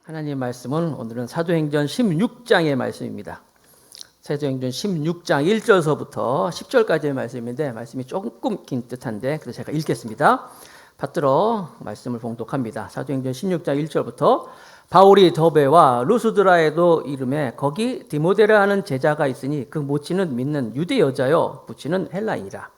하나님 말씀은 오늘은 사도행전 16장의 말씀입니다. 사도행전 16장 1절서부터 10절까지의 말씀인데 말씀이 조금 긴 듯한데 그래서 제가 읽겠습니다. 받들어 말씀을 봉독합니다. 사도행전 16장 1절부터 바울이 더베와 루스드라에도 이름에 거기 디모데라 하는 제자가 있으니 그 모치는 믿는 유대 여자요 부치는 헬라인이라.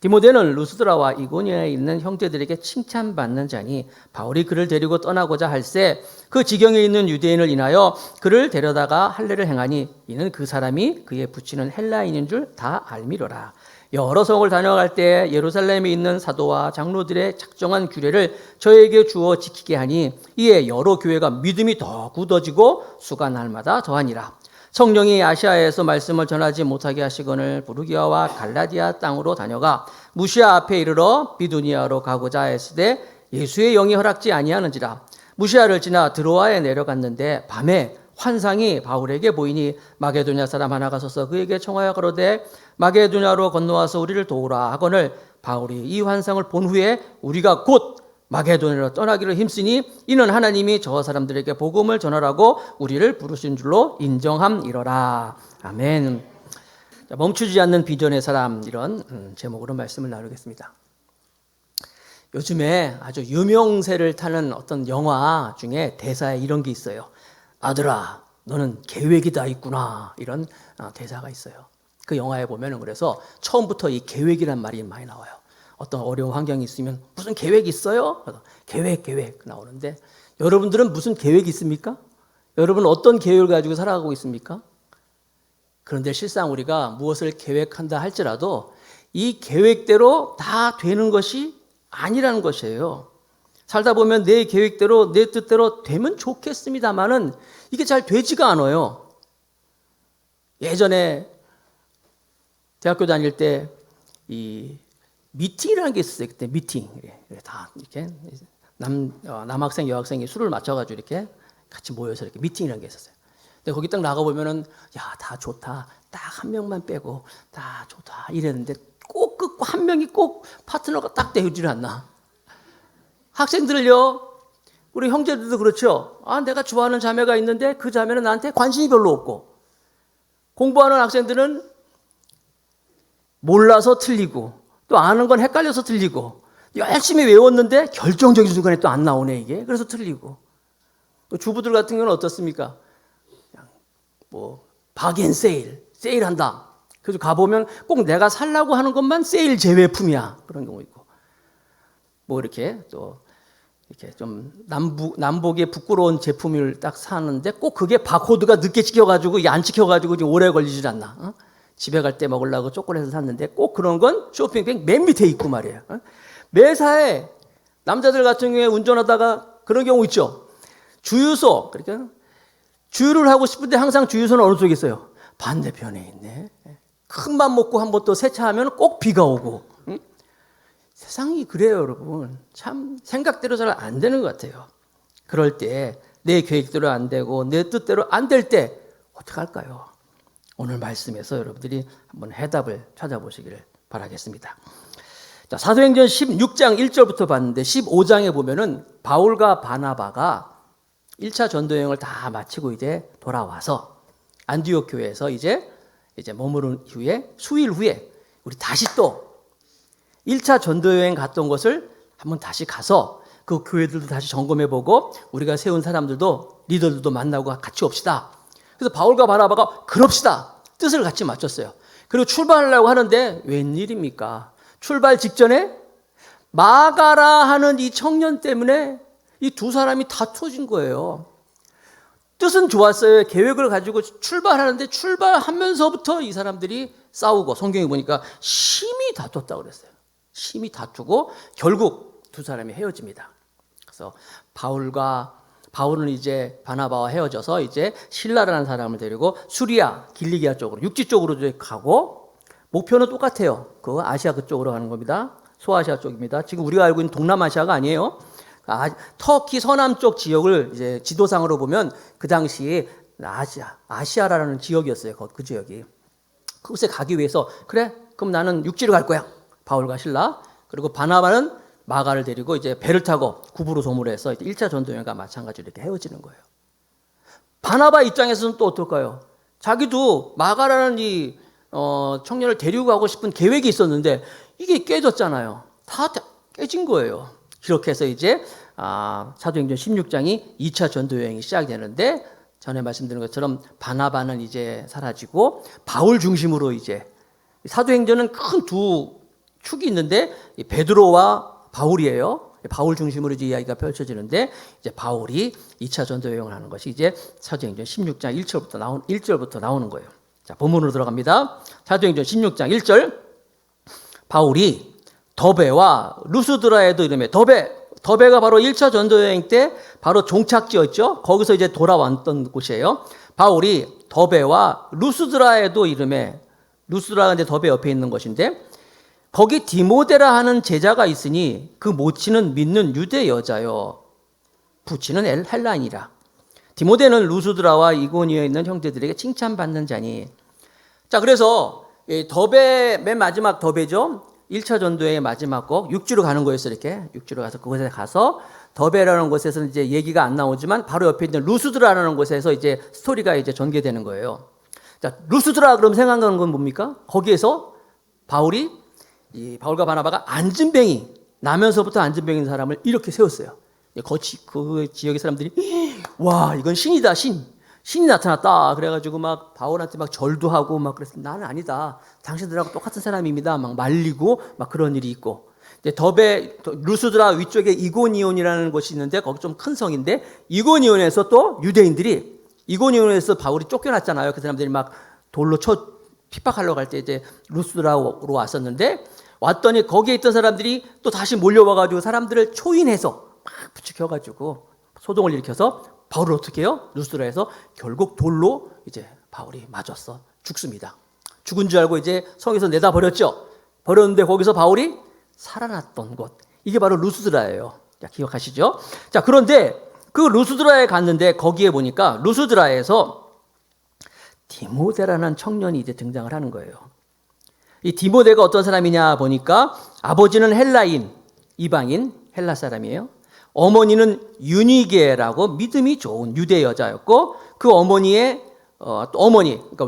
디모데는 루스드라와 이고니아에 있는 형제들에게 칭찬받는 자니 바울이 그를 데리고 떠나고자 할새 그 지경에 있는 유대인을 인하여 그를 데려다가 할례를 행하니 이는 그 사람이 그의 부치는 헬라인인 줄 다 알미러라. 여러 성을 다녀갈 때 예루살렘에 있는 사도와 장로들의 작정한 규례를 저에게 주어 지키게 하니 이에 여러 교회가 믿음이 더 굳어지고 수가 날마다 더하니라. 성령이 아시아에서 말씀을 전하지 못하게 하시거늘 부르기아와 갈라디아 땅으로 다녀가 무시아 앞에 이르러 비두니아로 가고자 했으되 예수의 영이 허락지 아니하는지라. 무시아를 지나 드로아에 내려갔는데 밤에 환상이 바울에게 보이니 마게도냐 사람 하나가 서서 그에게 청하여 가로되 마게도냐로 건너와서 우리를 도우라 하거늘 바울이 이 환상을 본 후에 우리가 곧 마게도냐로 떠나기를 힘쓰니 이는 하나님이 저 사람들에게 복음을 전하라고 우리를 부르신 줄로 인정함이러라. 아멘. 자, 멈추지 않는 비전의 사람, 이런 제목으로 말씀을 나누겠습니다. 요즘에 아주 유명세를 타는 어떤 영화 중에 대사에 이런 게 있어요. 아들아, 너는 계획이 다 있구나. 이런 대사가 있어요. 그 영화에 보면은 그래서 처음부터 이 계획이란 말이 많이 나와요. 어떤 어려운 환경이 있으면 무슨 계획 있어요? 계획 나오는데 여러분들은 무슨 계획이 있습니까? 여러분 어떤 계획을 가지고 살아가고 있습니까? 그런데 실상 우리가 무엇을 계획한다 할지라도 이 계획대로 다 되는 것이 아니라는 것이에요. 살다 보면 내 계획대로 내 뜻대로 되면 좋겠습니다만은 이게 잘 되지가 않아요. 예전에 대학교 다닐 때 이 미팅이라는 게 있었어요. 그때 미팅. 다 이렇게 남학생, 여학생이 술을 맞춰가지고 이렇게 같이 모여서 이렇게 미팅이라는 게 있었어요. 근데 거기 딱 나가보면은, 야, 다 좋다. 딱 한 명만 빼고, 다 좋다. 이랬는데 꼭 한 명이 꼭 파트너가 딱 되지를 않나. 학생들을요, 우리 형제들도 그렇죠. 내가 좋아하는 자매가 있는데 그 자매는 나한테 관심이 별로 없고, 공부하는 학생들은 몰라서 틀리고, 또 아는 건 헷갈려서 틀리고, 열심히 외웠는데 결정적인 순간에 또 안 나오네 이게. 그래서 틀리고. 또 주부들 같은 경우는 어떻습니까? 뭐 세일한다. 그래서 가보면 꼭 내가 살라고 하는 것만 세일 제외품이야. 그런 경우 있고. 뭐 이렇게 또 이렇게 좀 남복에 부끄러운 제품을 딱 사는데 꼭 그게 바코드가 늦게 찍혀가지고 안 찍혀가지고 지금 오래 걸리질 않나. 집에 갈 때 먹으려고 초콜릿을 샀는데 꼭 그런 건 쇼핑백 맨 밑에 있고 말이에요. 매사에 남자들 같은 경우에 운전하다가 그런 경우 있죠. 주유소, 그러니까 주유를 하고 싶은데 항상 주유소는 어느 쪽에 있어요? 반대편에 있네. 큰 맘 먹고 한번 또 세차하면 꼭 비가 오고. 세상이 그래요, 여러분. 참 생각대로 잘 안 되는 것 같아요. 그럴 때 내 계획대로 안 되고 내 뜻대로 안 될 때 어떻게 할까요? 오늘 말씀에서 여러분들이 한번 해답을 찾아보시기를 바라겠습니다. 자, 사도행전 16장 1절부터 봤는데 15장에 보면은 바울과 바나바가 1차 전도여행을 다 마치고 이제 돌아와서 안디옥 교회에서 이제 머무른 후에 수일 후에 우리 다시 또 1차 전도여행 갔던 것을 한번 다시 가서 그 교회들도 다시 점검해보고 우리가 세운 사람들도 리더들도 만나고 같이 옵시다. 그래서 바울과 바나바가 그럽시다. 뜻을 같이 맞췄어요. 그리고 출발하려고 하는데 웬일입니까? 출발 직전에 마가라 하는 이 청년 때문에 이 두 사람이 다투어진 거예요. 뜻은 좋았어요. 계획을 가지고 출발하는데 출발하면서부터 이 사람들이 싸우고 성경에 보니까 심히 다투었다고 그랬어요. 심히 다투고 결국 두 사람이 헤어집니다. 그래서 바울은 이제 바나바와 헤어져서 이제 실라라는 사람을 데리고 수리아, 길리기아 쪽으로 육지 쪽으로 가고 목표는 똑같아요. 그 아시아 그쪽으로 가는 겁니다. 소아시아 쪽입니다. 지금 우리가 알고 있는 동남아시아가 아니에요. 터키 서남 쪽 지역을 이제 지도상으로 보면 그 당시에 아시아라는 지역이었어요. 그 지역이. 그곳에 가기 위해서 그래? 그럼 나는 육지로 갈 거야. 바울과 실라. 그리고 바나바는 마가를 데리고 이제 배를 타고 구부로 소물해서 1차 전도여행과 마찬가지로 이렇게 헤어지는 거예요. 바나바 입장에서는 또 어떨까요? 자기도 마가라는 이 청년을 데리고 가고 싶은 계획이 있었는데 이게 깨졌잖아요. 다 깨진 거예요. 이렇게 해서 이제 사도행전 16장이 2차 전도 여행이 시작되는데 전에 말씀드린 것처럼 바나바는 이제 사라지고 바울 중심으로 이제 사도행전은 큰 두 축이 있는데 베드로와 바울이에요. 바울 중심으로 이제 이야기가 펼쳐지는데 이제 바울이 2차 전도 여행을 하는 것이 이제 사도행전 16장 1절부터 나오는 거예요. 자, 본문으로 들어갑니다. 사도행전 16장 1절. 바울이 더베와 루스드라에도 이름에 더베가 바로 1차 전도 여행 때 바로 종착지였죠. 거기서 이제 돌아왔던 곳이에요. 바울이 더베와 루스드라에도 이름에 루스드라가 이제 더베 옆에 있는 것인데 거기 디모데라 하는 제자가 있으니 그 모치는 믿는 유대 여자요 부치는 헬라인이라. 디모데는 루스드라와 이고니에 있는 형제들에게 칭찬받는 자니. 자, 그래서 더베 맨 마지막 더베죠. 1차 전도의 마지막 곡 6주로 가는 거였어요. 이렇게 6주로 가서 그곳에 가서 더베라는 곳에서 이제 얘기가 안 나오지만 바로 옆에 있는 루스드라라는 곳에서 이제 스토리가 이제 전개되는 거예요. 자, 루스드라 그럼 생각나는 건 뭡니까? 거기에서 바울과 바나바가 안진뱅이, 나면서부터 안진뱅인 사람을 이렇게 세웠어요. 그 지역의 사람들이 와, 이건 신이다, 신이 나타났다. 그래가지고 막 바울한테 막 절도 하고 막 그래서 나는 아니다. 당신들하고 똑같은 사람입니다. 막 말리고 막 그런 일이 있고. 이제 루스드라 위쪽에 이고니온이라는 곳이 있는데 거기 좀 큰 성인데 이고니온에서 또 유대인들이 이고니온에서 바울이 쫓겨났잖아요. 그 사람들이 막 돌로 핍박하려고 할 때 이제 루스드라로 왔었는데 왔더니 거기에 있던 사람들이 또 다시 몰려와가지고 사람들을 초인해서 막 부추겨가지고 소동을 일으켜서 바울을 어떻게 해요? 루스드라에서 결국 돌로 이제 바울이 맞았어 죽습니다. 죽은 줄 알고 이제 성에서 내다 버렸죠. 버렸는데 거기서 바울이 살아났던 곳, 이게 바로 루스드라예요. 자, 기억하시죠? 자, 그런데 그 루스드라에 갔는데 거기에 보니까 루스드라에서 디모데라는 청년이 이제 등장을 하는 거예요. 이 디모데가 어떤 사람이냐 보니까 아버지는 헬라인, 이방인, 헬라 사람이에요. 어머니는 유니게라고 믿음이 좋은 유대 여자였고 그 어머니의 어머니, 그러니까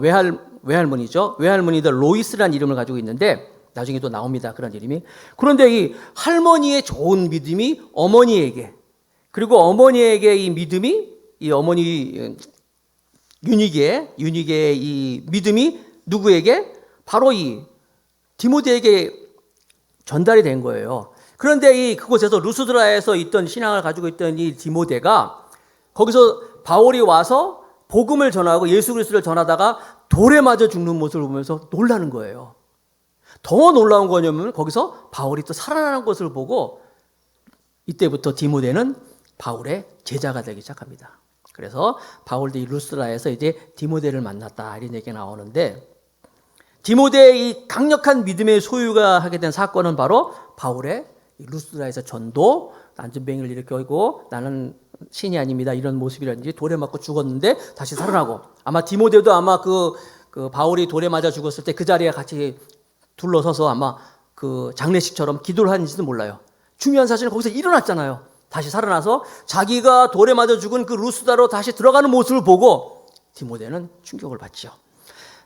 외할머니죠. 외할머니들 로이스라는 이름을 가지고 있는데 나중에 또 나옵니다. 그런 이름이. 그런데 이 할머니의 좋은 믿음이 어머니에게, 그리고 어머니에게 이 믿음이 이 어머니 유니게의 이 믿음이 누구에게? 바로 이 디모데에게 전달이 된 거예요. 그런데 그곳에서 루스드라에서 있던 신앙을 가지고 있던 이 디모데가 거기서 바울이 와서 복음을 전하고 예수 그리스도를 전하다가 돌에 맞아 죽는 모습을 보면서 놀라는 거예요. 더 놀라운 거냐면 거기서 바울이 또 살아나는 것을 보고 이때부터 디모데는 바울의 제자가 되기 시작합니다. 그래서 바울도 이 루스드라에서 이제 디모데를 만났다 이런 얘기가 나오는데 디모데의 이 강력한 믿음의 소유가 하게 된 사건은 바로 바울의 루스드라에서 전도, 안진뱅이를 일으키고 나는 신이 아닙니다 이런 모습이라든지 돌에 맞고 죽었는데 다시 살아나고, 아마 디모데도 아마 그 바울이 돌에 맞아 죽었을 때 그 자리에 같이 둘러서서 아마 그 장례식처럼 기도를 하는지도 몰라요. 중요한 사실은 거기서 일어났잖아요. 다시 살아나서 자기가 돌에 맞아 죽은 그 루스드라로 다시 들어가는 모습을 보고 디모데는 충격을 받죠.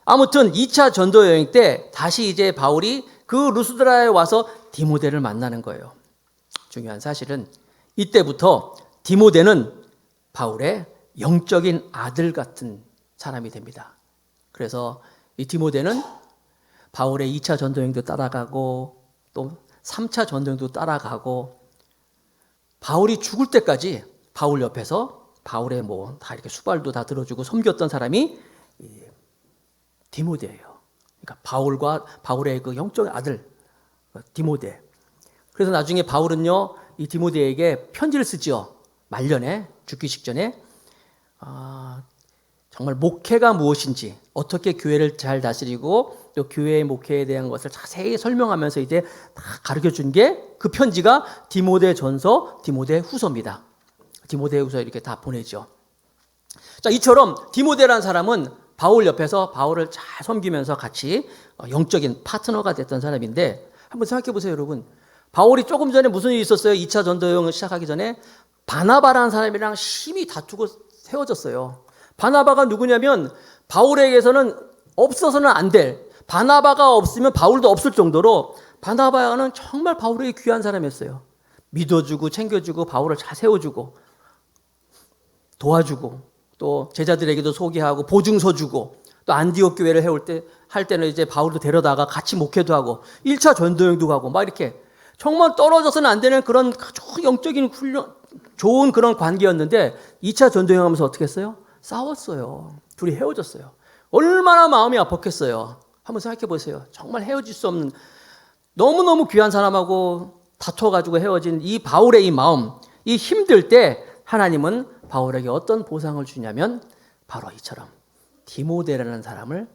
아무튼 2차 전도 여행 때 다시 이제 바울이 그 루스드라에 와서 디모데를 만나는 거예요. 중요한 사실은 이때부터 디모데는 바울의 영적인 아들 같은 사람이 됩니다. 그래서 이 디모데는 바울의 2차 전도여행도 따라가고 또 3차 전도여행도 따라가고 바울이 죽을 때까지 바울 옆에서 바울의 다 이렇게 수발도 다 들어주고 섬겼던 사람이 디모데예요. 그러니까 바울의 그 영적인 아들 디모데. 그래서 나중에 바울은요 이 디모데에게 편지를 쓰지요. 말년에 죽기 직전에 정말 목회가 무엇인지, 어떻게 교회를 잘 다스리고 또 교회의 목회에 대한 것을 자세히 설명하면서 이제 다 가르쳐 준 게 그 편지가 디모데전서, 디모데후서입니다. 디모데후서 이렇게 다 보내죠. 자, 이처럼 디모데라는 사람은 바울 옆에서 바울을 잘 섬기면서 같이 영적인 파트너가 됐던 사람인데 한번 생각해 보세요, 여러분. 바울이 조금 전에 무슨 일이 있었어요? 2차 전도 여행을 시작하기 전에 바나바라는 사람이랑 심히 다투고 세워졌어요. 바나바가 누구냐면 바울에게서는 없어서는 안 될, 바나바가 없으면 바울도 없을 정도로 바나바는 정말 바울에게 귀한 사람이었어요. 믿어주고 챙겨주고 바울을 잘 세워주고 도와주고 또 제자들에게도 소개하고 보증서 주고 또 안디옥 교회를 할 때는 이제 바울도 데려다가 같이 목회도 하고 1차 전도여행도 가고 막 이렇게 정말 떨어져서는 안 되는 그런 아주 영적인 좋은 그런 관계였는데 2차 전도여행하면서 어떻게 했어요? 싸웠어요. 둘이 헤어졌어요. 얼마나 마음이 아팠겠어요. 한번 생각해 보세요. 정말 헤어질 수 없는 너무너무 귀한 사람하고 다퉈가지고 헤어진 이 바울의 이 마음, 이 힘들 때 하나님은 바울에게 어떤 보상을 주냐면 바로 이처럼 디모데라는 사람을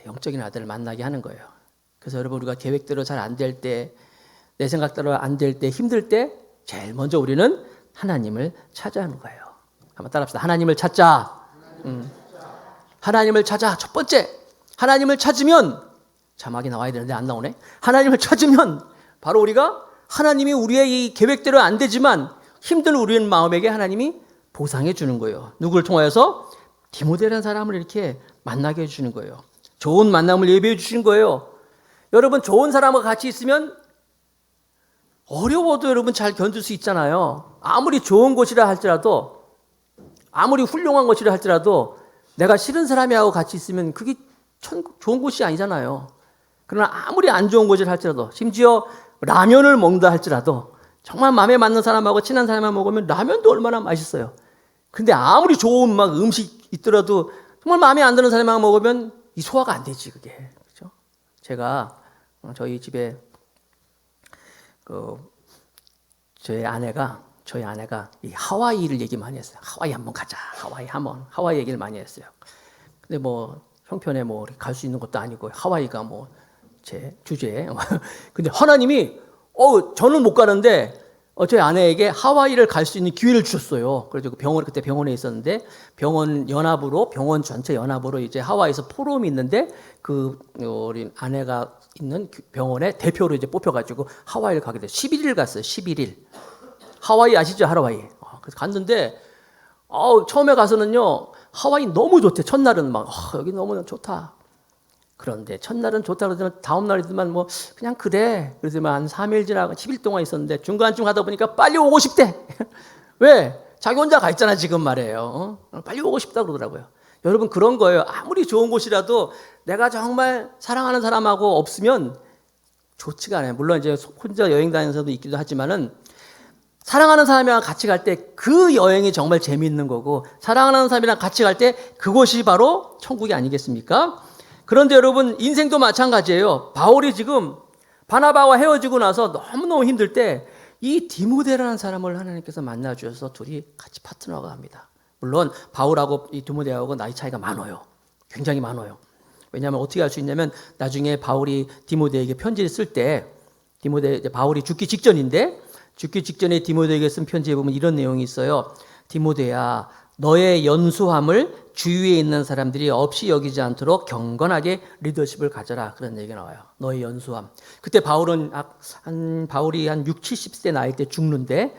영적인 아들을 만나게 하는 거예요. 그래서 여러분 우리가 계획대로 잘 안 될 때, 내 생각대로 안 될 때, 힘들 때 제일 먼저 우리는 하나님을 찾아야 하는 거예요. 한번 따라합시다. 하나님을 찾자. 하나님을 찾아. 첫 번째, 하나님을 찾으면 자막이 나와야 되는데 안 나오네. 하나님을 찾으면 바로 우리가 하나님이 우리의 이 계획대로 안 되지만 힘든 우리의 마음에게 하나님이 보상해 주는 거예요. 누구를 통하여서? 디모데라는 사람을 이렇게 만나게 해주는 거예요. 좋은 만남을 예비해 주신 거예요. 여러분 좋은 사람과 같이 있으면 어려워도 여러분 잘 견딜 수 있잖아요. 아무리 좋은 곳이라 할지라도 아무리 훌륭한 곳이라 할지라도 내가 싫은 사람이하고 같이 있으면 그게 좋은 곳이 아니잖아요. 그러나 아무리 안 좋은 곳이라 할지라도 심지어 라면을 먹는다 할지라도 정말 마음에 맞는 사람하고 친한 사람만 먹으면 라면도 얼마나 맛있어요. 근데 아무리 좋은 막 음식 있더라도 정말 마음에 안 드는 사람만 먹으면 이 소화가 안 되지 그게. 그렇죠? 제가 저희 집에 저희 아내가 이 하와이를 얘기 많이 했어요. 하와이 한번 가자. 하와이 얘기를 많이 했어요. 근데 뭐 형편에 뭐 갈 수 있는 것도 아니고 하와이가 뭐 제 주제에. 근데 하나님이 저는 못 가는데 저희 아내에게 하와이를 갈 수 있는 기회를 주셨어요. 그래서 그때 병원에 있었는데 병원 전체 연합으로 이제 하와이에서 포럼이 있는데 우리 아내가 있는 병원의 대표로 이제 뽑혀가지고 하와이를 가게 됐어요. 11일 갔어요. 11일. 하와이 아시죠? 하와이. 그래서 갔는데 처음에 가서는요 하와이 너무 좋대. 첫날은 막 여기 너무 좋다. 그런데 첫날은 좋다 그러지만 다음 날이지만 뭐 그냥 그래. 그러지만 한 3일 지나고 10일 동안 있었는데 중간쯤 가다 보니까 빨리 오고 싶대. 왜? 자기 혼자 가 있잖아 지금 말이에요. 빨리 오고 싶다 그러더라고요. 여러분 그런 거예요. 아무리 좋은 곳이라도 내가 정말 사랑하는 사람하고 없으면 좋지가 않아요. 물론 이제 혼자 여행 다니면서도 있기도 하지만은 사랑하는 사람이랑 같이 갈 때 그 여행이 정말 재미있는 거고 사랑하는 사람이랑 같이 갈 때 그것이 바로 천국이 아니겠습니까? 그런데 여러분 인생도 마찬가지예요. 바울이 지금 바나바와 헤어지고 나서 너무너무 힘들 때 이 디모데라는 사람을 하나님께서 만나 주셔서 둘이 같이 파트너가 합니다. 물론 바울하고 이 디모데하고 나이 차이가 많아요. 굉장히 많아요. 왜냐하면 어떻게 할 수 있냐면 나중에 바울이 디모데에게 편지를 쓸 때 바울이 죽기 직전인데 죽기 직전에 디모데에게 쓴 편지에 보면 이런 내용이 있어요. 디모데야, 너의 연수함을 주위에 있는 사람들이 없이 여기지 않도록 경건하게 리더십을 가져라. 그런 얘기가 나와요. 너의 연수함. 그때 바울이 한 60, 70세 나이 때 죽는데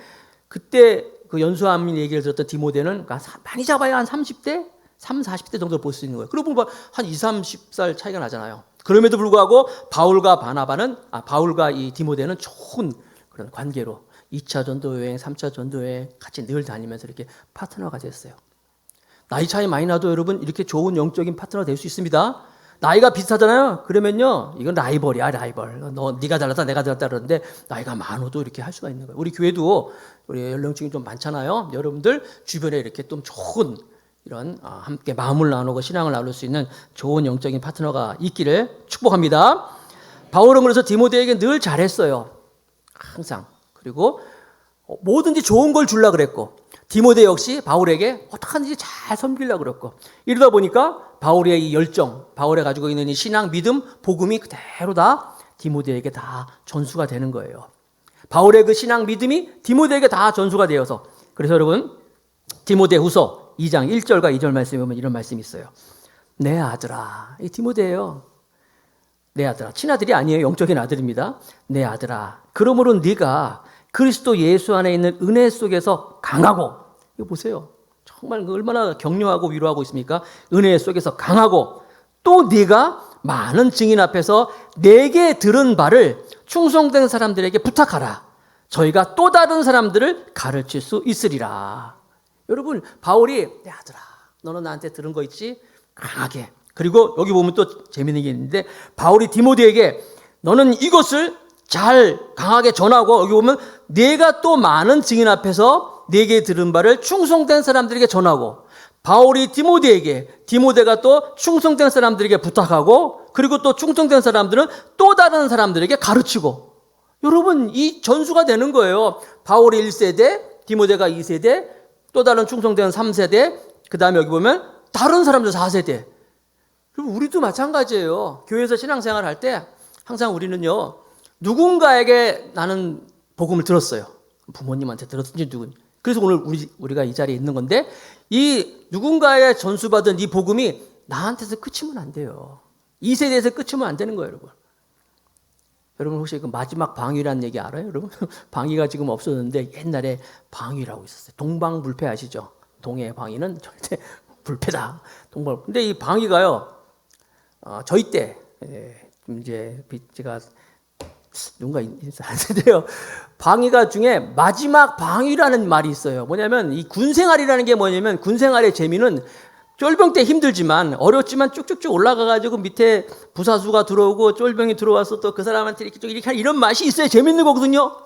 그때 그 연수함 얘기를 들었던 디모데는 많이 잡아야 한 30대? 30, 40대 정도 볼 수 있는 거예요. 그러고 보면 한 20, 30살 차이가 나잖아요. 그럼에도 불구하고 바울과 이 디모데는 좋은 그런 관계로 2차 전도여행, 3차 전도여행 같이 늘 다니면서 이렇게 파트너가 됐어요. 나이 차이 많이 나도 여러분 이렇게 좋은 영적인 파트너가 될 수 있습니다. 나이가 비슷하잖아요. 그러면요 이건 라이벌이야. 네가 달랐다 내가 달랐다 그러는데 나이가 많아도 이렇게 할 수가 있는 거예요. 우리 교회도 우리 연령층이 좀 많잖아요. 여러분들 주변에 이렇게 좀 좋은 이런 함께 마음을 나누고 신앙을 나눌 수 있는 좋은 영적인 파트너가 있기를 축복합니다. 바울은 그래서 디모데에게 늘 잘했어요. 항상. 그리고 뭐든지 좋은 걸 주려고 그랬고 디모데 역시 바울에게 어떻게 하는지 잘 섬기려고 그랬고 이러다 보니까 바울의 이 열정, 바울이 가지고 있는 이 신앙, 믿음, 복음이 그대로 다 디모데에게 다 전수가 되는 거예요. 바울의 그 신앙, 믿음이 디모데에게 다 전수가 되어서 그래서 여러분 디모데후서 2장 1절과 2절 말씀에 보면 이런 말씀이 있어요. 내 아들아, 이 디모데예요. 내 아들아, 친아들이 아니에요. 영적인 아들입니다. 내 아들아, 그러므로 네가 그리스도 예수 안에 있는 은혜 속에서 강하고 이거 보세요. 정말 얼마나 격려하고 위로하고 있습니까? 은혜 속에서 강하고 또 네가 많은 증인 앞에서 내게 들은 바를 충성된 사람들에게 부탁하라. 저희가 또 다른 사람들을 가르칠 수 있으리라. 여러분, 바울이 야 아들아 너는 나한테 들은 거 있지? 강하게. 그리고 여기 보면 또 재미있는 게 있는데 바울이 디모데에게 너는 이것을 잘 강하게 전하고 여기 보면 내가 또 많은 증인 앞에서 내게 들은 바를 충성된 사람들에게 전하고 바울이 디모데에게 디모데가 또 충성된 사람들에게 부탁하고 그리고 또 충성된 사람들은 또 다른 사람들에게 가르치고 여러분 이 전수가 되는 거예요. 바울이 1세대, 디모데가 2세대, 또 다른 충성된 3세대, 그 다음에 여기 보면 다른 사람들 4세대. 그리고 우리도 마찬가지예요. 교회에서 신앙생활 할 때 항상 우리는요. 누군가에게 나는 복음을 들었어요. 부모님한테 들었든지 누군. 그래서 오늘 우리가 이 자리에 있는 건데 이 누군가의 전수받은 이 복음이 나한테서 끝이면 안 돼요. 2세대에서 끝이면 안 되는 거예요, 여러분. 여러분 혹시 그 마지막 방위라는 얘기 알아요, 여러분? 방위가 지금 없어졌는데 옛날에 방위라고 있었어요. 동방불패 아시죠? 동해 방위는 절대 불패다. 근데 이 방위가요, 저희 때 이제 제가 누군가 아는데요. 방위가 중에 마지막 방위라는 말이 있어요. 뭐냐면 이 군생활이라는 게 뭐냐면 군생활의 재미는 쫄병 때 힘들지만 어렵지만 쭉쭉쭉 올라가가지고 밑에 부사수가 들어오고 쫄병이 들어와서 또 그 사람한테 이렇게 하는 이런 맛이 있어야 재밌는 거거든요.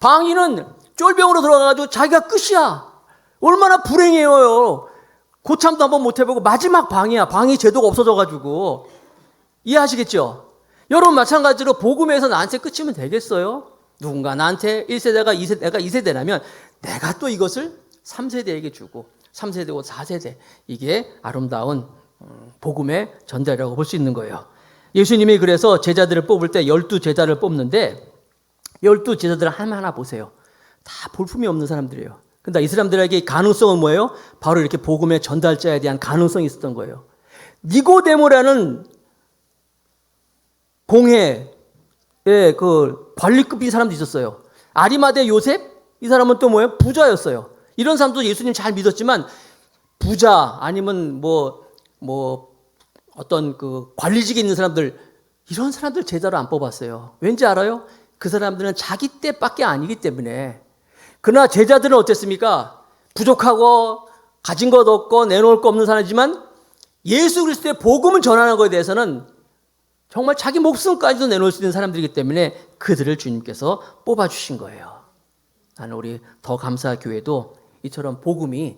방위는 쫄병으로 들어가가지고 자기가 끝이야. 얼마나 불행해요. 고참도 한번 못 해보고 마지막 방위야. 방위 제도가 없어져가지고. 이해하시겠죠? 여러분 마찬가지로 복음에서 나한테 끝이면 되겠어요? 누군가 나한테 1세대가 2세대, 내가 2세대라면 내가 또 이것을 3세대에게 주고 3세대고 4세대 이게 아름다운 복음의 전달이라고 볼 수 있는 거예요. 예수님이 그래서 제자들을 뽑을 때 12제자를 뽑는데 12제자들을 하나하나 보세요. 다 볼품이 없는 사람들이에요. 근데 이 사람들에게 가능성은 뭐예요? 바로 이렇게 복음의 전달자에 대한 가능성이 있었던 거예요. 니고데모라는 공회의 그 관리급인 사람도 있었어요. 아리마대 요셉? 이 사람은 또 뭐예요? 부자였어요. 이런 사람도 예수님 잘 믿었지만 부자 아니면 어떤 그 관리직에 있는 사람들 이런 사람들 제자로 안 뽑았어요. 왠지 알아요? 그 사람들은 자기 때밖에 아니기 때문에. 그러나 제자들은 어땠습니까? 부족하고 가진 것 없고 내놓을 거 없는 사람이지만 예수 그리스도의 복음을 전하는 것에 대해서는 정말 자기 목숨까지도 내놓을 수 있는 사람들이기 때문에 그들을 주님께서 뽑아주신 거예요. 나는 우리 더 감사 교회도 이처럼 복음이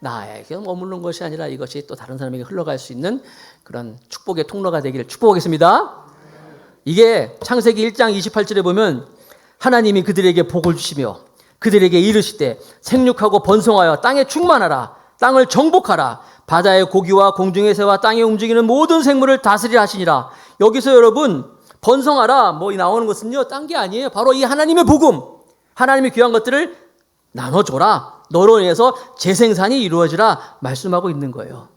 나에게 머무르는 것이 아니라 이것이 또 다른 사람에게 흘러갈 수 있는 그런 축복의 통로가 되기를 축복하겠습니다. 이게 창세기 1장 28절에 보면 하나님이 그들에게 복을 주시며 그들에게 이르시되 생육하고 번성하여 땅에 충만하라 땅을 정복하라 바다의 고기와 공중의 새와 땅에 움직이는 모든 생물을 다스리라 하시니라. 여기서 여러분 번성하라 나오는 것은요 딴 게 아니에요. 바로 이 하나님의 복음 하나님의 귀한 것들을 나눠줘라. 너로 인해서 재생산이 이루어지라 말씀하고 있는 거예요.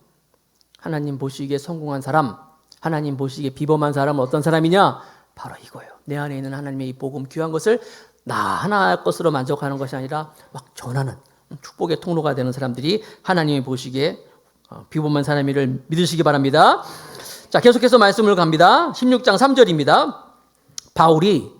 하나님 보시기에 성공한 사람, 하나님 보시기에 비범한 사람은 어떤 사람이냐? 바로 이거예요. 내 안에 있는 하나님의 이 복음 귀한 것을 나 하나 것으로 만족하는 것이 아니라 막 전하는 축복의 통로가 되는 사람들이 하나님이 보시기에 비범한 사람이를 믿으시기 바랍니다. 자, 계속해서 말씀을 갑니다. 16장 3절입니다. 바울이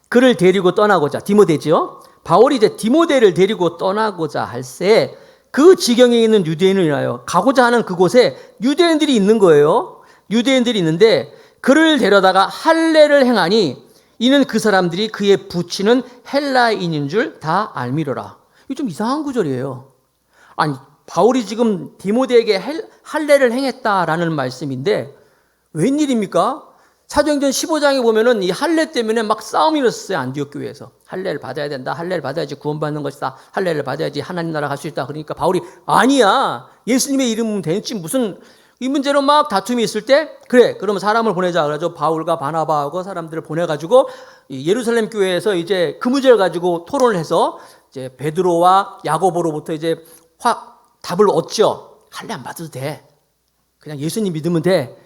그를 데리고 떠나고자 디모데지요. 바울이 이제 디모데를 데리고 떠나고자 할새 그 지경에 있는 유대인을 인하여 가고자 하는 그곳에 유대인들이 있는 거예요. 유대인들이 있는데 그를 데려다가 할례를 행하니 이는 그 사람들이 그의 부친은 헬라인인 줄 다 알미러라. 이거 좀 이상한 구절이에요. 아니 바울이 지금 디모데에게 할례를 행했다라는 말씀인데 웬일입니까? 사도행전 15장에 보면은 이 할례 때문에 막 싸움이 일었어요. 안디옥 교회에서. 할례를 받아야 된다. 할례를 받아야지 구원받는 것이다. 할례를 받아야지 하나님 나라 갈 수 있다. 그러니까 바울이 아니야. 예수님의 이름은 되지 무슨 이 문제로 막 다툼이 있을 때 그래 그러면 사람을 보내자. 그래서 바울과 바나바하고 사람들을 보내가지고 예루살렘 교회에서 이제 그 문제를 가지고 토론을 해서 이제 베드로와 야고보로부터 이제 답을 얻죠. 할례 안 받아도 돼. 그냥 예수님 믿으면 돼.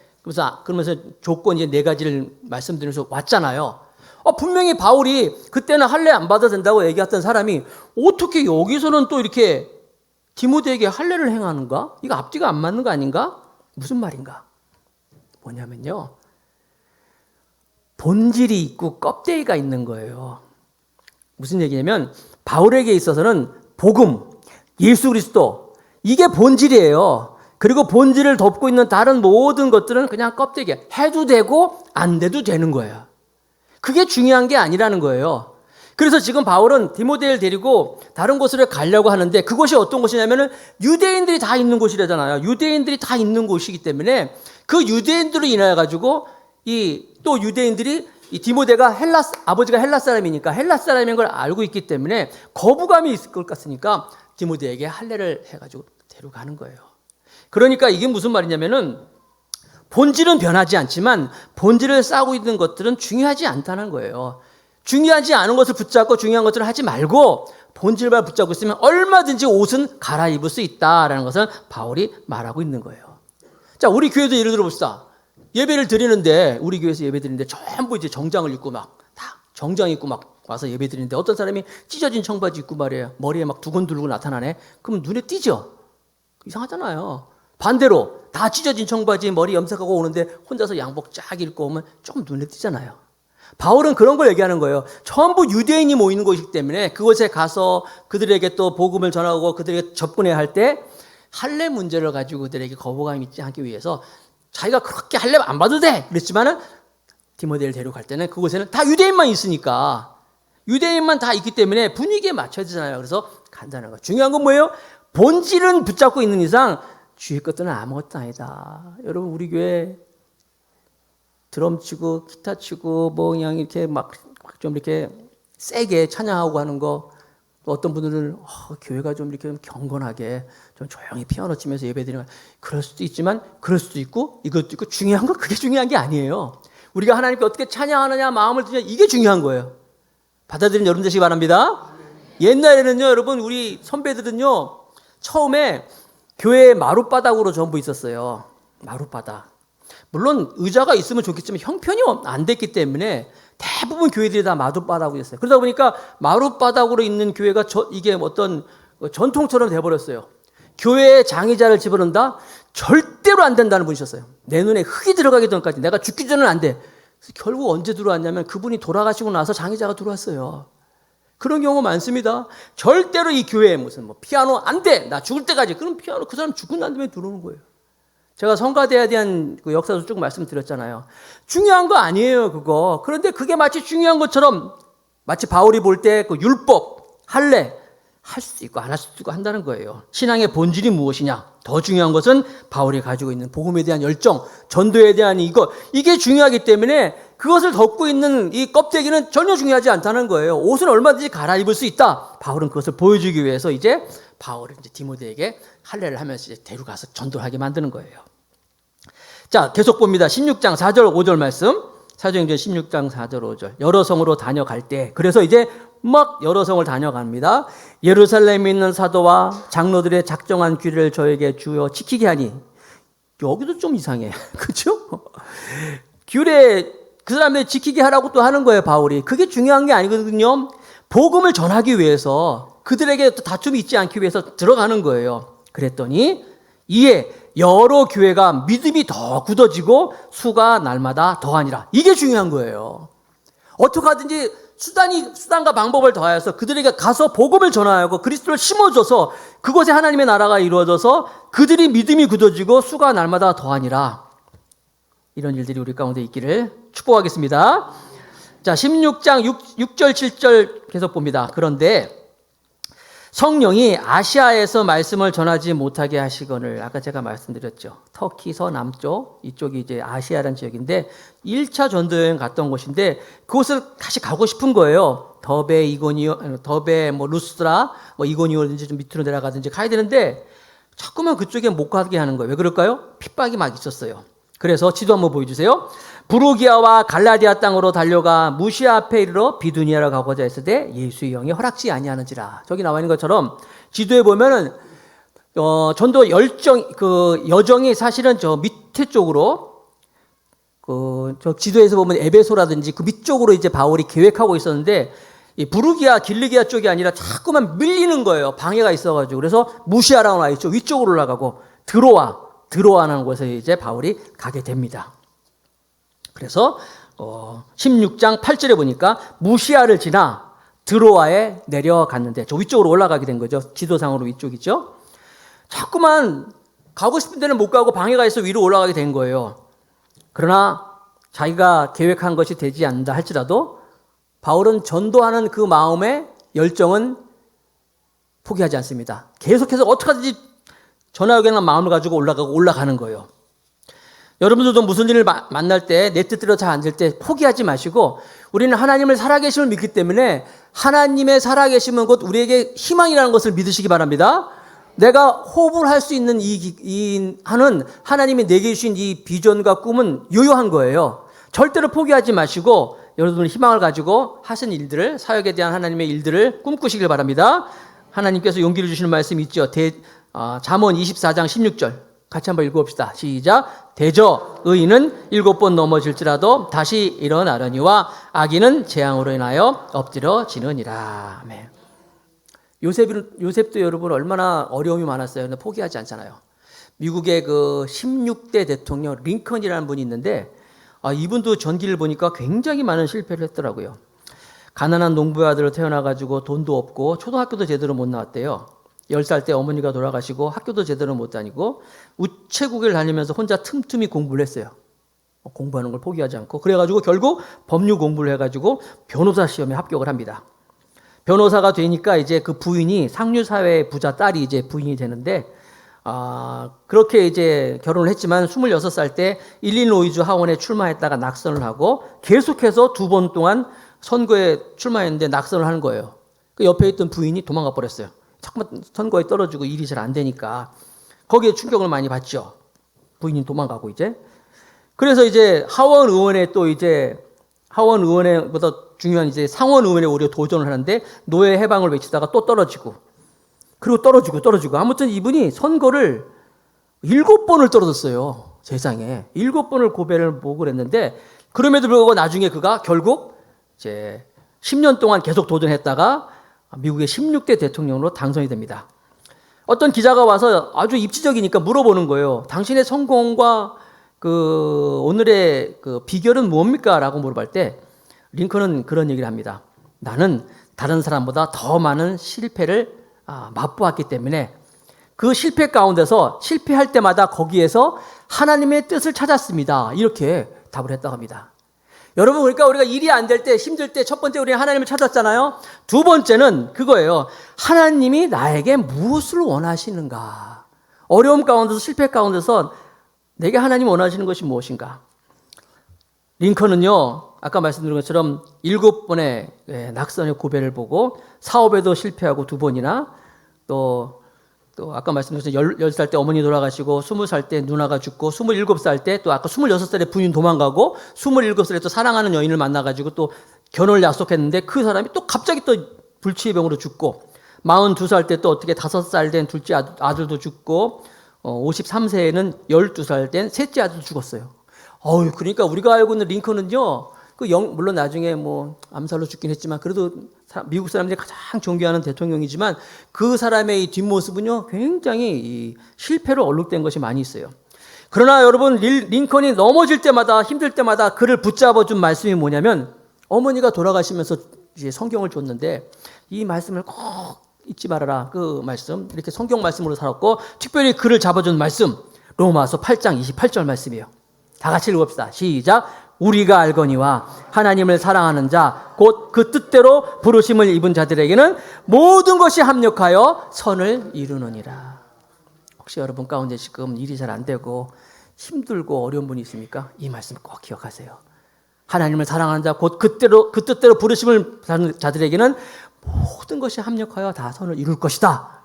그러면서 조건 이제 4가지를 말씀드리면서 왔잖아요. 분명히 바울이 그때는 할례 안 받아도 된다고 얘기했던 사람이 어떻게 여기서는 또 이렇게 디모데에게 할례를 행하는가? 이거 앞뒤가 안 맞는 거 아닌가? 무슨 말인가? 뭐냐면요, 본질이 있고 껍데기가 있는 거예요. 무슨 얘기냐면 바울에게 있어서는 복음, 예수 그리스도, 이게 본질이에요. 그리고 본질을 덮고 있는 다른 모든 것들은 그냥 껍데기, 해도 되고 안 돼도 되는 거예요. 그게 중요한 게 아니라는 거예요. 그래서 지금 바울은 디모데를 데리고 다른 곳으로 가려고 하는데, 그곳이 어떤 곳이냐면은 유대인들이 다 있는 곳이라잖아요. 유대인들이 다 있는 곳이기 때문에 그 유대인들로 인하여 가지고 또 유대인들이 이 디모데가 아버지가 헬라 사람이니까 헬라 사람인 걸 알고 있기 때문에 거부감이 있을 것 같으니까 디모데에게 할례를 해가지고 데려가는 거예요. 그러니까 이게 무슨 말이냐면은 본질은 변하지 않지만 본질을 쌓고 있는 것들은 중요하지 않다는 거예요. 중요하지 않은 것을 붙잡고 중요한 것들을 하지 말고 본질만 붙잡고 있으면 얼마든지 옷은 갈아입을 수 있다라는 것을 바울이 말하고 있는 거예요. 자, 우리 교회도 예를 들어 봅시다. 예배를 드리는데, 우리 교회에서 예배 드리는데 전부 이제 정장을 입고 다 정장 입고 와서 예배 드리는데 어떤 사람이 찢어진 청바지 입고 말이에요. 머리에 두근두근 나타나네. 그럼 눈에 띄죠? 이상하잖아요. 반대로 다 찢어진 청바지 머리 염색하고 오는데 혼자서 양복 쫙 입고 오면 조금 눈에 띄잖아요. 바울은 그런 걸 얘기하는 거예요. 전부 유대인이 모이는 곳이기 때문에 그곳에 가서 그들에게 또 복음을 전하고 그들에게 접근해야 할 때 할례 문제를 가지고 그들에게 거부감이 있지 않기 위해서 자기가 그렇게 할례 안 봐도 돼 그랬지만은 디모데를 데려갈 때는 그곳에는 다 유대인만 있으니까, 유대인만 다 있기 때문에 분위기에 맞춰야 되잖아요. 그래서 간단한 거. 중요한 건 뭐예요? 본질은 붙잡고 있는 이상 주위 것들은 아무것도 아니다. 여러분, 우리 교회 드럼 치고 기타 치고 그냥 이렇게 좀 이렇게 세게 찬양하고 하는 거, 또 어떤 분들은 교회가 좀 이렇게 경건하게 좀 조용히 피아노 치면서 예배드리는 거, 그럴 수도 있지만 그럴 수도 있고 이것도 있고, 중요한 건 그게 중요한 게 아니에요. 우리가 하나님께 어떻게 찬양하느냐, 마음을 드냐, 이게 중요한 거예요. 받아들이는 여러분 되시기 바랍니다. 옛날에는요, 여러분, 우리 선배들은요, 처음에 교회 마룻바닥으로 전부 있었어요. 마룻바닥. 물론 의자가 있으면 좋겠지만 형편이 안 됐기 때문에 대부분 교회들이 다 마룻바닥이었어요. 그러다 보니까 마룻바닥으로 있는 교회가 이게 어떤 전통처럼 돼버렸어요. 교회에 장의자를 집어넣는다? 절대로 안 된다는 분이셨어요. 내 눈에 흙이 들어가기 전까지, 내가 죽기 전에는 안 돼. 그래서 결국 언제 들어왔냐면 그분이 돌아가시고 나서 장의자가 들어왔어요. 그런 경우 많습니다. 절대로 이 교회에 무슨 피아노 안 돼! 나 죽을 때까지. 그럼 피아노, 그 사람 죽은 난 다음에 들어오는 거예요. 제가 성가대에 대한 그 역사도 쭉 말씀드렸잖아요. 중요한 거 아니에요, 그거. 그런데 그게 마치 중요한 것처럼, 마치 바울이 볼 때 그 율법, 할례, 할 수도 있고 안 할 수도 있고 한다는 거예요. 신앙의 본질이 무엇이냐? 더 중요한 것은 바울이 가지고 있는 복음에 대한 열정, 전도에 대한 이게 중요하기 때문에 그것을 덮고 있는 이 껍데기는 전혀 중요하지 않다는 거예요. 옷은 얼마든지 갈아입을 수 있다. 바울은 그것을 보여주기 위해서 이제 바울은 이제 디모데에게 할례를 하면서 이제 데려가서 전도하게 만드는 거예요. 자, 계속 봅니다. 16장 4절 5절 말씀. 사도행전 16장 4절 5절. 여러 성으로 다녀갈 때, 그래서 이제 여러 성을 다녀갑니다. 예루살렘에 있는 사도와 장로들의 작정한 규례를 저에게 주어 지키게 하니. 여기도 좀 이상해. 그렇죠? 규례, 그 사람들이 지키게 하라고 또 하는 거예요, 바울이. 그게 중요한 게 아니거든요. 복음을 전하기 위해서, 그들에게 다툼이 있지 않기 위해서 들어가는 거예요. 그랬더니 이에 여러 교회가 믿음이 더 굳어지고 수가 날마다 더하니라. 이게 중요한 거예요. 어떻게 하든지 수단과 방법을 더하여서 그들에게 가서 복음을 전하고 그리스도를 심어줘서 그곳에 하나님의 나라가 이루어져서 그들이 믿음이 굳어지고 수가 날마다 더하니라. 이런 일들이 우리 가운데 있기를 축복하겠습니다. 자, 16장 6절 7절 계속 봅니다. 그런데 성령이 아시아에서 말씀을 전하지 못하게 하시거늘, 아까 제가 말씀드렸죠. 터키 서남쪽, 이쪽이 이제 아시아라는 지역인데 1차 전도여행 갔던 곳인데 그곳을 다시 가고 싶은 거예요. 더베, 루스드라, 이고니오든지 좀 밑으로 내려가든지 가야 되는데 자꾸만 그쪽에 못 가게 하는 거예요. 왜 그럴까요? 핍박이 막 있었어요. 그래서 지도 한번 보여주세요. 부르기아와 갈라디아 땅으로 달려가 무시아 앞에 이르러 비두니아로 가고자 했을 때 예수의 영이 허락지 아니하는지라. 저기 나와 있는 것처럼 지도에 보면은 전도 여정이 사실은 저 밑에 쪽으로 저 지도에서 보면 에베소라든지 그 밑쪽으로 이제 바울이 계획하고 있었는데 이 부르기아, 길르기아 쪽이 아니라 자꾸만 밀리는 거예요. 방해가 있어가지고. 그래서 무시아라고 나와 있죠. 위쪽으로 올라가고 드로아라는 곳에 이제 바울이 가게 됩니다. 그래서 16장 8절에 보니까 무시아를 지나 드로아에 내려갔는데 저 위쪽으로 올라가게 된 거죠. 지도상으로 위쪽이죠. 자꾸만 가고 싶은 데는 못 가고 방해가 있어 위로 올라가게 된 거예요. 그러나 자기가 계획한 것이 되지 않는다 할지라도 바울은 전도하는 그 마음의 열정은 포기하지 않습니다. 계속해서 어떻게 하든지 전하겠다는 마음을 가지고 올라가는 거예요. 여러분들도 무슨 일을 만날 때 내 뜻대로 잘 안 될 때 포기하지 마시고 우리는 하나님을 살아계심을 믿기 때문에 하나님의 살아계심은 곧 우리에게 희망이라는 것을 믿으시기 바랍니다. 내가 호흡을 할 수 있는 하는 하나님이 내게 주신 이 비전과 꿈은 유효한 거예요. 절대로 포기하지 마시고 여러분의 희망을 가지고 하신 일들을, 사역에 대한 하나님의 일들을 꿈꾸시길 바랍니다. 하나님께서 용기를 주시는 말씀이 있죠. 잠언 24장 16절 같이 한번 읽어봅시다. 시작. 대저 의인은 7번 넘어질지라도 다시 일어나려니와 악인은 재앙으로 인하여 엎드려지느니라. 아멘. 요셉도 여러분 얼마나 어려움이 많았어요. 근데 포기하지 않잖아요. 미국의 그 16대 대통령 링컨이라는 분이 있는데 이분도 전기를 보니까 굉장히 많은 실패를 했더라고요. 가난한 농부의 아들로 태어나가지고 돈도 없고 초등학교도 제대로 못 나왔대요. 10살 때 어머니가 돌아가시고 학교도 제대로 못 다니고 우체국을 다니면서 혼자 틈틈이 공부를 했어요. 공부하는 걸 포기하지 않고. 그래가지고 결국 법률 공부를 해가지고 변호사 시험에 합격을 합니다. 변호사가 되니까 이제 그 부인이 상류사회 부자 딸이 이제 부인이 되는데 그렇게 이제 결혼을 했지만 26살 때 일리노이주 하원에 출마했다가 낙선을 하고 계속해서 2번 동안 선거에 출마했는데 낙선을 하는 거예요. 그 옆에 있던 부인이 도망가 버렸어요. 자꾸만 선거에 떨어지고 일이 잘 안 되니까 거기에 충격을 많이 받죠. 부인이 도망가고 이제. 그래서 이제 하원 의원보다 중요한 이제 상원 의원에 오히려 도전을 하는데 노예 해방을 외치다가 또 떨어지고 그리고 떨어지고 아무튼 이분이 선거를 7번을 떨어졌어요. 세상에 7번을 고배를 목을 했는데 그럼에도 불구하고 나중에 그가 결국 이제 10년 동안 계속 도전했다가 미국의 16대 대통령으로 당선이 됩니다. 어떤 기자가 와서 아주 입지적이니까 물어보는 거예요. 당신의 성공과 오늘의 비결은 뭡니까? 라고 물어볼 때 링컨은 그런 얘기를 합니다. 나는 다른 사람보다 더 많은 실패를 맛보았기 때문에 그 실패 가운데서 실패할 때마다 거기에서 하나님의 뜻을 찾았습니다. 이렇게 답을 했다고 합니다. 여러분, 그러니까 우리가 일이 안 될 때, 힘들 때 첫 번째 우리는 하나님을 찾았잖아요. 두 번째는 그거예요. 하나님이 나에게 무엇을 원하시는가? 어려움 가운데서 실패 가운데서 내게 하나님 원하시는 것이 무엇인가? 링컨은요, 아까 말씀드린 것처럼 7번의 낙선의 고배를 보고 사업에도 실패하고 2번이나 또 아까 말씀드린 10살 때 어머니 돌아가시고 20살 때 누나가 죽고 27살 때 또 아까 26살에 부인 도망가고 27살에 또 사랑하는 여인을 만나가지고 또 결혼을 약속했는데 그 사람이 또 갑자기 또 불치의 병으로 죽고 42살 때 또 어떻게 5살 된 둘째 아들도 죽고 53세에는 12살 된 셋째 아들도 죽었어요. 그러니까 우리가 알고 있는 링컨은요, 물론 나중에 암살로 죽긴 했지만 그래도 미국 사람들이 가장 존경하는 대통령이지만 그 사람의 이 뒷모습은요, 굉장히 이 실패로 얼룩된 것이 많이 있어요. 그러나 여러분, 링컨이 넘어질 때마다 힘들 때마다 그를 붙잡아 준 말씀이 뭐냐면 어머니가 돌아가시면서 이제 성경을 줬는데 이 말씀을 꼭 잊지 말아라. 그 말씀, 이렇게 성경 말씀으로 살았고 특별히 그를 잡아준 말씀, 로마서 8장 28절 말씀이에요. 다 같이 읽읍시다. 시작. 우리가 알거니와 하나님을 사랑하는 자 곧 그 뜻대로 부르심을 입은 자들에게는 모든 것이 합력하여 선을 이루느니라. 혹시 여러분 가운데 지금 일이 잘 안 되고 힘들고 어려운 분이 있습니까? 이 말씀 꼭 기억하세요. 하나님을 사랑하는 자 곧 그 뜻대로 부르심을 받는 자들에게는 모든 것이 합력하여 다 선을 이룰 것이다.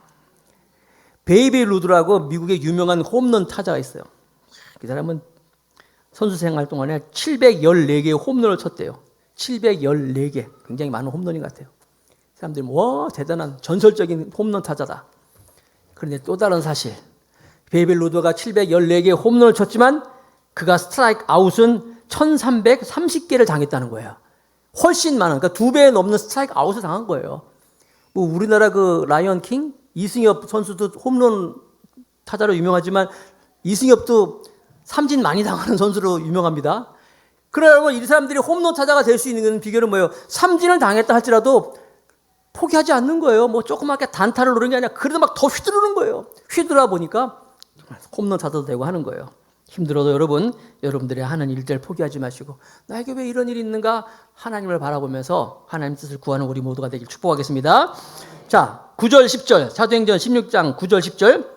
베이비 루드라고 미국의 유명한 홈런 타자가 있어요. 그 사람은 선수 생활 동안에 714개의 홈런을 쳤대요. 714개. 굉장히 많은 홈런인 것 같아요. 사람들이 와, 대단한 전설적인 홈런 타자다. 그런데 또 다른 사실. 베이비 루드가 714개의 홈런을 쳤지만 그가 스트라이크 아웃은 1330개를 당했다는 거예요. 훨씬 많은, 그러니까 2배 넘는 스트라이크 아웃을 당한 거예요. 뭐 우리나라 그 라이언 킹 이승엽 선수도 홈런 타자로 유명하지만 이승엽도 삼진 많이 당하는 선수로 유명합니다. 그러면 이 사람들이 홈런 타자가 될 수 있는 비결은 뭐예요? 삼진을 당했다 할지라도 포기하지 않는 거예요. 뭐 조그맣게 단타를 노리는 게 아니라 그래도 막 더 휘두르는 거예요. 휘두르다 보니까 홈런 타자도 되고 하는 거예요. 힘들어도 여러분들이 하는 일들 포기하지 마시고 나에게 왜 이런 일이 있는가? 하나님을 바라보면서 하나님 뜻을 구하는 우리 모두가 되길 축복하겠습니다. 자, 9절 10절 사도행전 16장 9절 10절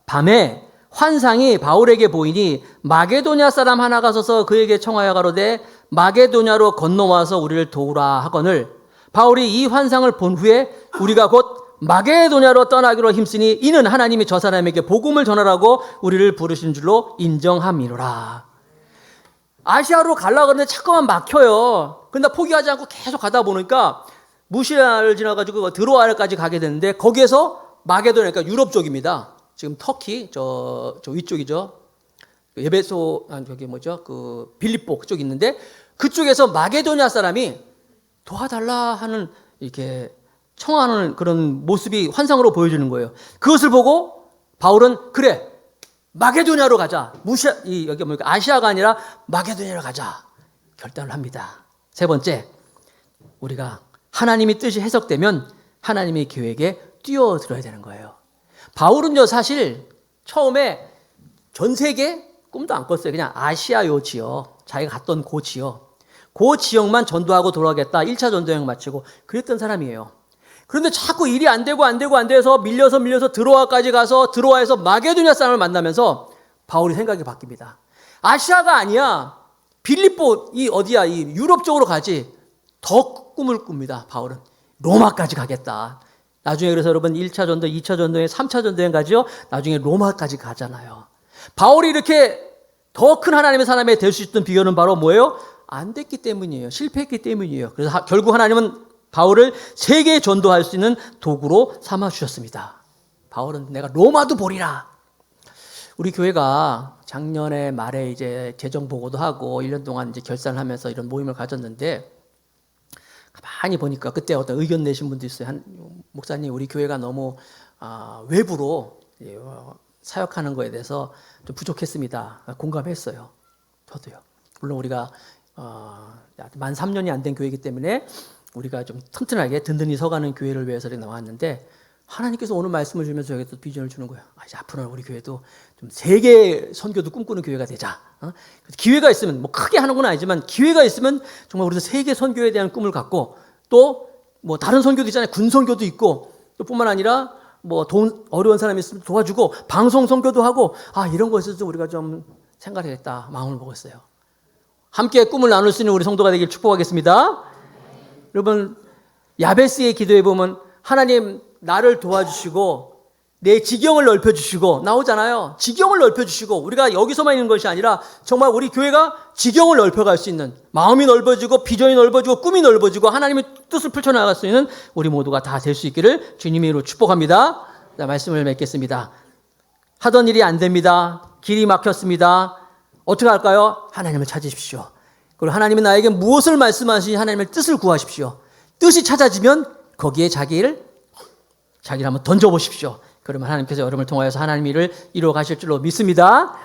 밤에 환상이 바울에게 보이니 마게도냐 사람 하나가 서서 그에게 청하여 가로되 마게도냐로 건너와서 우리를 도우라 하거늘 바울이 이 환상을 본 후에 우리가 곧 마게도냐로 떠나기로 힘쓰니 이는 하나님이 저 사람에게 복음을 전하라고 우리를 부르신 줄로 인정함이로라. 아시아로 가려고 하는데 자꾸만 막혀요. 근데 포기하지 않고 계속 가다 보니까 무시아를 지나가지고 드로아까지 가게 되는데 거기에서 마게도냐, 그러니까 유럽 쪽입니다. 지금 터키 저 위쪽이죠. 예베소 저기 뭐죠? 그 빌립보 그쪽 있는데 그쪽에서 마게도냐 사람이 도와달라 하는 이렇게 청하는 그런 모습이 환상으로 보여주는 거예요. 그것을 보고 바울은 그래 마게도냐로 가자. 여기 뭡니까? 아시아가 아니라 마게도냐로 가자. 결단을 합니다. 세 번째, 우리가 하나님의 뜻이 해석되면 하나님의 계획에 뛰어들어야 되는 거예요. 바울은요 사실 처음에 전 세계 꿈도 안 꿨어요. 그냥 아시아 요 지역, 자기가 갔던 그 지역만 전도하고 돌아가겠다. 1차 전도 여행 마치고 그랬던 사람이에요. 그런데 자꾸 일이 안 돼서 밀려서 드로아까지 가서 드로아에서 마게도냐 사람을 만나면서 바울이 생각이 바뀝니다. 아시아가 아니야. 빌립보 이 유럽 쪽으로 가지. 더 꿈을 꿉니다. 바울은 로마까지 가겠다. 나중에 그래서 여러분 1차 전도, 2차 전도에 3차 전도에 가죠. 나중에 로마까지 가잖아요. 바울이 이렇게 더 큰 하나님의 사람이 될 수 있던 비결은 바로 뭐예요? 안 됐기 때문이에요. 실패했기 때문이에요. 그래서 결국 하나님은 바울을 세계에 전도할 수 있는 도구로 삼아 주셨습니다. 바울은 내가 로마도 보리라. 우리 교회가 작년에 말에 이제 재정 보고도 하고 1년 동안 이제 결산을 하면서 이런 모임을 가졌는데 가만히 보니까 그때 어떤 의견 내신 분도 있어요. 목사님, 우리 교회가 너무 외부로 사역하는 거에 대해서 좀 부족했습니다. 공감했어요. 저도요. 물론 우리가 만 3년이 안 된 교회이기 때문에 우리가 좀 튼튼하게 든든히 서가는 교회를 위해서 나왔는데 하나님께서 오늘 말씀을 주면서 저에게 또 비전을 주는 거예요. 이제 앞으로는 우리 교회도 좀 세계 선교도 꿈꾸는 교회가 되자. 기회가 있으면 뭐 크게 하는 건 아니지만 기회가 있으면 정말 우리도 세계 선교에 대한 꿈을 갖고 또 뭐 다른 선교도 있잖아요. 군 선교도 있고 또 뿐만 아니라 뭐 돈 어려운 사람이 있으면 도와주고 방송 선교도 하고 이런 것에서 우리가 좀 생각해야겠다 마음을 먹었어요. 함께 꿈을 나눌 수 있는 우리 성도가 되길 축복하겠습니다. 여러분 야베스의 기도에 보면 하나님 나를 도와주시고 내 지경을 넓혀주시고 나오잖아요. 지경을 넓혀주시고 우리가 여기서만 있는 것이 아니라 정말 우리 교회가 지경을 넓혀갈 수 있는 마음이 넓어지고 비전이 넓어지고 꿈이 넓어지고 하나님의 뜻을 펼쳐나갈 수 있는 우리 모두가 다 될 수 있기를 주님의 이름으로 축복합니다. 자, 말씀을 맺겠습니다. 하던 일이 안 됩니다. 길이 막혔습니다. 어떻게 할까요? 하나님을 찾으십시오. 그리고 하나님이 나에게 무엇을 말씀하시니 하나님의 뜻을 구하십시오. 뜻이 찾아지면 거기에 자기를 한번 던져보십시오. 그러면 하나님께서 여러분을 통하여서 하나님의 일을 이루어 가실 줄로 믿습니다.